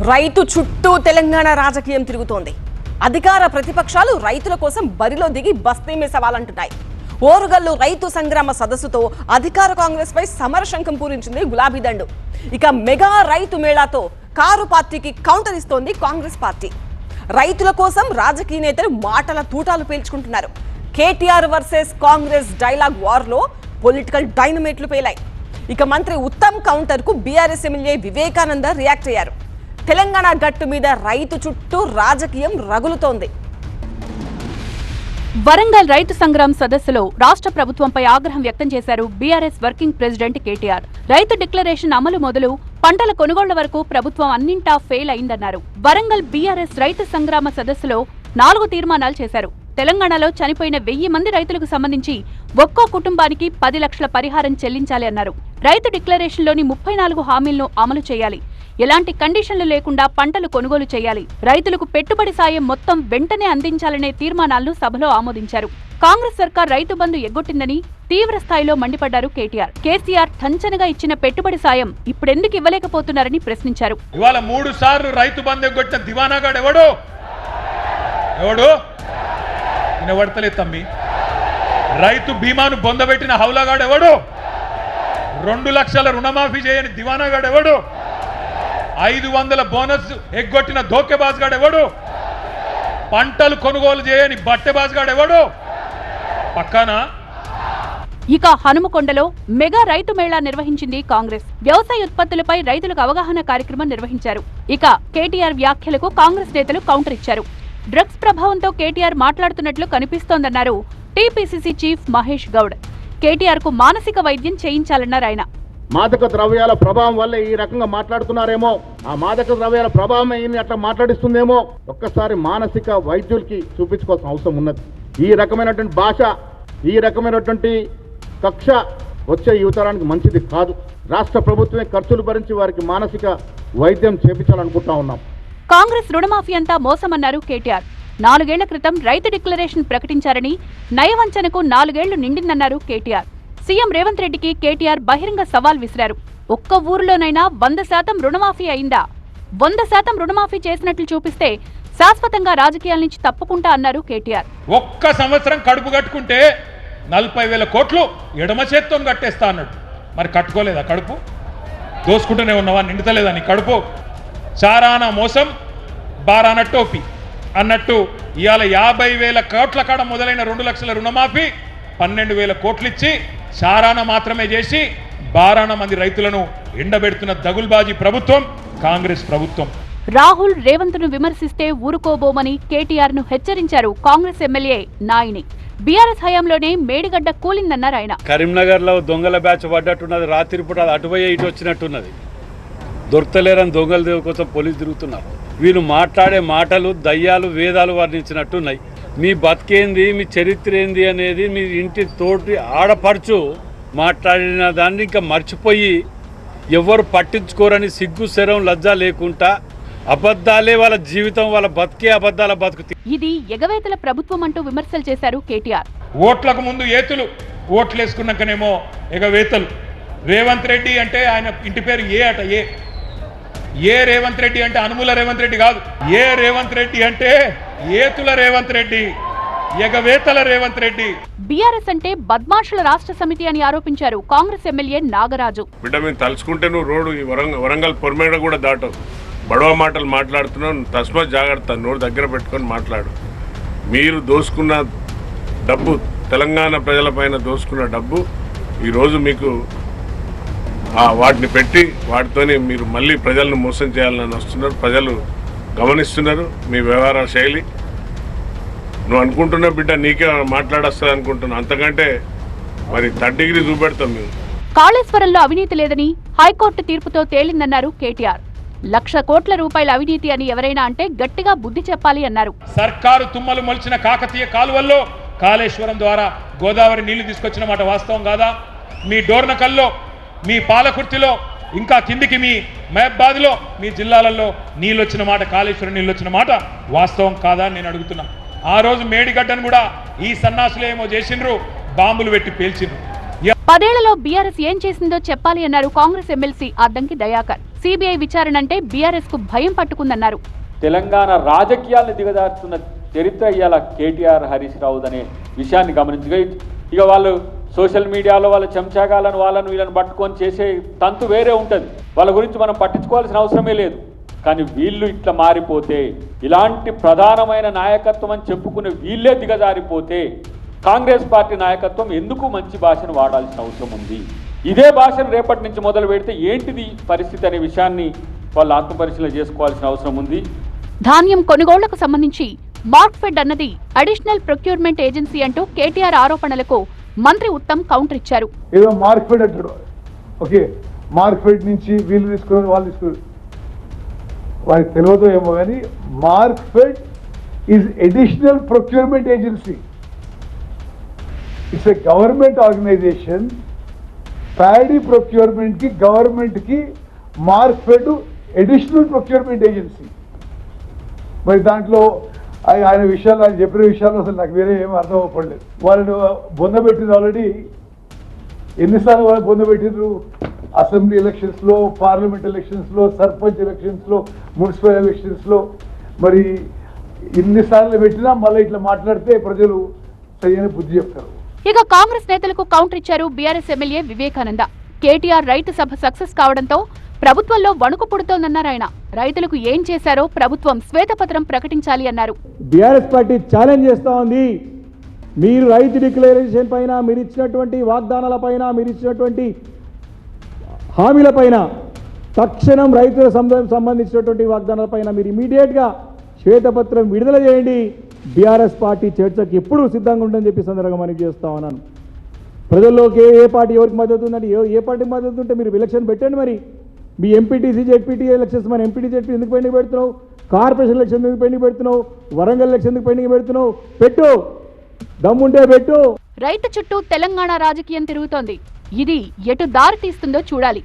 రైతు చుట్టూ తెలంగాణ రాజకీయం తిరుగుతోంది. అధికార ప్రతిపక్షాలు రైతుల కోసం బరిలో దిగి బస్తీమే సవాలంటున్నాయి. ఓరుగల్లు రైతు సంగ్రామ సదస్సుతో అధికార కాంగ్రెస్ పై సమరశంఖం పూరించింది గులాబీ దండు. ఇక మెగా రైతు మేళాతో కారు పార్టీకి కౌంటర్ ఇస్తోంది కాంగ్రెస్ పార్టీ. రైతుల కోసం రాజకీయ నేతలు మాటల తూటాలు పేల్చుకుంటున్నారు. KTR versus Congress dialogue war లో పొలిటికల్ డైనమేట్లు పేలాయి. ఇక మంత్రి ఉత్తమ్ కౌంటర్ కు బీఆర్ఎస్ ఎమ్మెల్యే వివేకానంద రియాక్ట్ అయ్యారు. తెలంగాణ గట్టు మీద రైతు చుట్టూ రాజకీయం రగులుతోంది. వరంగల్ రైతు సంగ్రామ్ సదస్సులో రాష్ట్ర ప్రభుత్వంపై ఆగ్రహం వ్యక్తం చేశారు బీఆర్ఎస్ వర్కింగ్ ప్రెసిడెంట్ కేటీఆర్. రైతు డిక్లరేషన్ అమలు మొదలు పంటల కొనుగోళ్ల వరకు ప్రభుత్వం అన్నింటా ఫెయిల్ అయిందన్నారు. వరంగల్ బీఆర్ఎస్ రైతు సంగ్రామ సదస్సులో 4 తీర్మానాలు చేశారు. తెలంగాణలో చనిపోయిన 1000 మంది రైతులకు సంబంధించి ఒక్కో కుటుంబానికి 10 లక్షల పరిహారం చెల్లించాలి అన్నారు. రైతు డిక్లరేషన్లోని 34 హామీలను అమలు చేయాలి. ఎలాంటి కండిషన్లు లేకుండా పంటలు కొనుగోలు చేయాలి. రైతులకు పెట్టుబడి సాయం మొత్తం వెంటనే అందించాలనే తీర్మానాలను సభలో ఆమోదించారు. కాంగ్రెస్ సర్కార్ రైతు బంధు ఎగ్గొట్టిందని తీవ్ర స్థాయిలో మండిపడ్డారు కేటీఆర్. కేసీఆర్ ఠంచనగా ఇచ్చిన పెట్టుబడి సాయం ఇప్పుడెందుకు ఇవ్వలేకపోతున్నారని ప్రశ్నించారు. ఇవాళ 3 సార్లు రైతు బంధు ఎగ్గొట్టిన దివానాగాడు ఎవడు వినబడతలేదు తమ్మి. రైతు బీమాను బొందబెట్టిన హౌలాగాడు ఎవడు? 2 లక్షల రుణమాఫీ చేయని దివానాగాడు ఎవడు? 500 బోనస్ ఎగ్గొట్టిన ధోకెబాజ్గాడు ఎవడు? పంటలు కొనుగోలు చేయని బట్టెబాజ్గాడు ఎవడు? పక్కానా? ఇక హనుమకొండలో మెగా రైతు మేళా నిర్వహించింది కాంగ్రెస్. వ్యవసాయ ఉత్పత్తులపై రైతులకు అవగాహన కార్యక్రమం నిర్వహించారు. ఇక కేటీఆర్ వ్యాఖ్యలకు కాంగ్రెస్ నేతలు కౌంటర్ ఇచ్చారు. డ్రగ్స్ ప్రభావంతో కేటీఆర్ మాట్లాడుతున్నట్లు కనిపిస్తోందన్నారు టీపీసీసీ చీఫ్ మహేష్ గౌడ్. కేటీఆర్ కు మానసిక వైద్యం చేయించాలన్నారు ఆయన. మాదక ద్రవ్యాల ప్రభావం వల్ల ఈ రకంగా మాట్లాడుతున్నారేమో, ఆ మాదక ద్రవ్యాల ప్రభావం ఈయన అట్లా మాట్లాడిస్తుందేమో. ఒక్కసారి మానసిక వైద్యులకి చూపించుకోవాల్సిన అవసరం ఉన్నది. ఈ రకమైనటువంటి భాష, ఈ రకమైనటువంటి కక్ష వచ్చే యువతరానికి మంచిది కాదు. రాష్ట్ర ప్రభుత్వమే ఖర్చులు భరించి వారికి మానసిక వైద్యం చేపించాలనుకుంటా ఉన్నాం. కాంగ్రెస్ రుణమాఫీ అంతా మోసమన్నారు కేటీఆర్. 4 ఏళ్ల క్రితం రైతు డిక్లరేషన్ ప్రకటించారని, నయవంచనకు 4 ఏళ్లు నిండిందన్నారు కేటీఆర్. సీఎం రేవంత్ రెడ్డికి కేటీఆర్ బహిరంగ సవాల్ విసిరారు. ఒక్క ఊరిలోనైనా 100% రుణమాఫీ అయిందా? 100% రుణమాఫీ చేసినట్లు చూపిస్తే శాశ్వతంగా రాజకీయాల నుంచి తప్పుకుంటా అన్నారు కేటీఆర్. ఒక్క సంవత్సరం కడుపు కట్టుకుంటే 40,000 కోట్లు ఎడమ చేత్తో కట్టేస్తా అన్నట్టు. మరి కట్టుకోలేదా కడుపు? దోసుకుంటూనే ఉన్నవా? నిండుతలేదా నీ కడుపు? చారాన మోసం బారాన టోపీ అన్నట్టు ఇవాళ 50,000 కోట్ల కాడ మొదలైన 2 లక్షల రుణమాఫీ 12,000 కోట్లు ఇచ్చి చారాన మాత్రమే చేసి బారాన మంది రైతులను ఎండబెడుతున్న దగుల్బాజీ ప్రభుత్వం కాంగ్రెస్ ప్రభుత్వం. రాహుల్ రేవంత్ ను విమర్శిస్తే ఊరుకోబోమని కేటీఆర్ ను హెచ్చరించారు కాంగ్రెస్ ఎమ్మెల్యే నాయిని. బీఆర్ఎస్ హయాంలోనే మేడిగడ్డ కూలిందన్నారు ఆయన. కరీంనగర్ లో దొంగల బ్యాచ్ పడ్డట్టున్నది. రాత్రి పూట అటుపోయే ఇటు వచ్చినట్టున్నది. దొరకలేరని దొంగల కోసం పోలీసు తిరుగుతున్నారు. వీళ్ళు మాట్లాడే మాటలు దయ్యాలు వేదాలు వర్ణించినట్టున్నాయి. మీ బతికేంది, మీ చరిత్ర ఏంది అనేది మీ ఇంటి తోటి ఆడపడుచు మాట్లాడిన దాన్ని ఇంకా మర్చిపోయి ఎవరు పట్టించుకోరని సిగ్గు శరం లజ్జ లేకుండా అబద్ధాలే వాళ్ళ జీవితం, వాళ్ళ బతికే అబద్ధాల బతుకు. ఇది ఎగవేతల ప్రభుత్వం అంటూ విమర్శలు చేశారు కేటీఆర్. ఓట్లకు ముందు ఏతులు, ఓట్లు వేసుకున్నాకనేమో ఎగవేతలు. రేవంత్ రెడ్డి అంటే ఆయన ఇంటి పేరు ఏ రేవంత్ రెడ్డి అంటే అనుముల రేవంత్ రెడ్డి కాదు. ఏ రేవంత్ రెడ్డి అంటే ఏతుల రేవంత్ రెడ్డి, ఎగవేతల రేవంత్ రెడ్డి. బీఆర్ఎస్ అంటే బద్మాషుల రాష్ట్ర సమితి అని ఆరోపించారు కాంగ్రెస్ ఎమ్మెల్యే నాగరాజు. బిడ్డ మేము తలుచుకుంటే నువ్వు రోడ్డు వరంగల్ పొరమేడ కూడా దాటవు. బడవ మాటలు మాట్లాడుతున్నావు. తస్మాత్ జాగ్రత్త, నోరు దగ్గర పెట్టుకొని మాట్లాడు. మీరు దోసుకున్న డబ్బు, తెలంగాణ ప్రజల పైన దోసుకున్న డబ్బు ఈరోజు మీకు వాటిని పెట్టి వాటితోనే మీరు మళ్ళీ ప్రజలను మోసం చేయాలని వస్తున్నారు. ప్రజలు గమనిస్తున్నారు మీ వ్యవహార శైలి. నువ్వు అనుకుంటున్నా బిడ్డ నీకే మాట్లాడొస్తుంది అనుకుంటున్నావు. అంతకంటే మరి 3rd డిగ్రీ చూపెడతాం మేము. కాళేశ్వరంలో అవినీతి లేదని హైకోర్టు తీర్పుతో తేలిందన్నారు కేటీఆర్. 1,00,000 కోట్ల రూపాయల అవినీతి అని ఎవరైనా అంటే గట్టిగా బుద్ధి చెప్పాలి అన్నారు. సర్కారు తుమ్మలు మొలిచిన కాకతీయ కాలువల్లో కాళేశ్వరం ద్వారా గోదావరి నీళ్లు తీసుకొచ్చిన మాట వాస్తవం కాదా? మీ డోర్నకల్లో, మీ పాలకుర్తిలో, ఇంకా కిందికి మీ మహబాద్లో, మీ జిల్లాలలో నీళ్ళు వచ్చిన మాట, కాళేశ్వరం నీళ్ళు వచ్చిన మాట వాస్తవం కాదా అని నేను అడుగుతున్నా. ఆ రోజు మేడిగడ్డను కూడా ఈ సన్నాసులు ఏమో చేసిండ్రు, బాంబులు పెట్టి పేల్చిండ్రు. 10 ఏళ్లలో బీఆర్ఎస్ ఏం చేసిందో చెప్పాలి అన్నారు కాంగ్రెస్ ఎమ్మెల్సీ అద్దంకి దయాకర్. సిబిఐ విచారణ అంటే బీఆర్ఎస్ కు భయం పట్టుకుందన్నారు. తెలంగాణ రాజకీయాలను దిగజారుతున్న చరిత్ర ఇవాళ కేటీఆర్ హరీష్ రావు అనే విషయాన్ని గమనించగా ఇక వాళ్ళు సోషల్ మీడియాలో వాళ్ళ చెంచాగాలను వాళ్ళను వీళ్ళని పట్టుకొని చేసే తంతు వేరే ఉంటుంది. వాళ్ళ గురించి మనం పట్టించుకోవాల్సిన అవసరమే లేదు. కానీ వీళ్ళు ఇట్లా మారిపోతే, ఇలాంటి ప్రధానమైన నాయకత్వం అని చెప్పుకునే వీళ్ళే దిగజారిపోతే కాంగ్రెస్ పార్టీ నాయకత్వం ఎందుకు మంచి భాషను వాడాల్సిన అవసరం ఉంది? ఇదే భాషను రేపటి నుంచి మొదలు పెడితే ఏంటిది పరిస్థితి అనే విషయాన్ని వాళ్ళు ఆత్మపరిశీలన చేసుకోవాల్సిన అవసరం ఉంది. ధాన్యం కొనుగోళ్లకు సంబంధించి మార్క్ఫెడ్ అన్నది అడిషనల్ ప్రొక్యూర్మెంట్ ఏజెన్సీ అంటూ కేటీఆర్ ఆరోపణలకు మంత్రి ఉత్తమ్ కౌంటర్ ఇచ్చారు. ఏదో మార్క్ఫెడ్ అంటాడు. ఓకే, మార్క్ఫెడ్ నుంచి వీళ్ళు తీసుకుని వాళ్ళు తీసుకుని వారికి తెలియదు ఏమో కానీ Markfed is additional procurement agency. It's a government organisation. Paddy procurement కి గవర్నమెంట్ కి మార్క్ఫెడ్ అడిషనల్ ప్రొక్యూర్మెంట్ ఏజెన్సీ. మరి దాంట్లో ఆయన విషయాలు, ఆయన చెప్పిన విషయాలు అసలు నాకు వేరే ఏమీ అర్థం అవ్వలేదు. వాళ్ళని బొందబెట్టింది ఆల్రెడీ ఎన్నిసార్లు వాళ్ళు బొందబెట్టిండ్రు? అసెంబ్లీ ఎలక్షన్స్లో, పార్లమెంట్ ఎలక్షన్స్లో, సర్పంచ్ ఎలక్షన్స్లో, మున్సిపల్ ఎలక్షన్స్లో. మరి ఇన్నిసార్లు పెట్టినా మళ్ళీ ఇట్లా మాట్లాడితే ప్రజలు సరైన బుద్ధి చెప్తారు. ఇక కాంగ్రెస్ నేతలకు కౌంటర్ ఇచ్చారు బీఆర్ఎస్ ఎమ్మెల్యే వివేకానంద. కేటీఆర్ రైతు సభ సక్సెస్ కావడంతో ప్రభుత్వంలో వణుకు పుడుతోందన్నారు ఆయన. రైతులకు ఏం చేశారో ప్రభుత్వం శ్వేతపత్రం ప్రకటించాలి అన్నారు. బీఆర్ఎస్ పార్టీ ఛాలెంజ్ చేస్తూ ఉంది. మీరు రైతు డిక్లరేషన్ పైన, మీరు ఇచ్చినటువంటి వాగ్దానాల పైన, మీరు ఇచ్చినటువంటి హామీల పైన, తక్షణం రైతులకు సంబంధించినటువంటి వాగ్దానాల పైన మీరు ఇమీడియట్గా శ్వేతపత్రం విడుదల చేయండి. బీఆర్ఎస్ పార్టీ చర్చకి ఎప్పుడు సిద్ధంగా ఉంటుందని చెప్పి సందర్భంగా మనకి చేస్తా ఉన్నాను. ప్రజల్లోకి ఏ పార్టీ ఎవరికి మద్దతు ఉందంటే, ఏ పార్టీకి మద్దతు ఉంటే మీరు ఎలక్షన్ పెట్టండి. మరి మీ ఎంపీటీసీ జెడ్పీటీ ఎలక్షన్స్, మన ఎంపీటీ జెడ్పీ ఎందుకు పెండింగ్ పెడుతున్నావు? కార్పొరేషన్ ఎలక్షన్ ఎందుకు పెండింగ్ పెడుతున్నావు? వరంగల్ ఎలక్షన్ ఎందుకు పెండింగ్ పెడుతున్నావు? పెట్టు, దమ్ముంటే పెట్టు. రైతు చుట్టూ తెలంగాణ రాజకీయం తిరుగుతోంది. ఇది ఎటు దారి తీస్తుందో చూడాలి.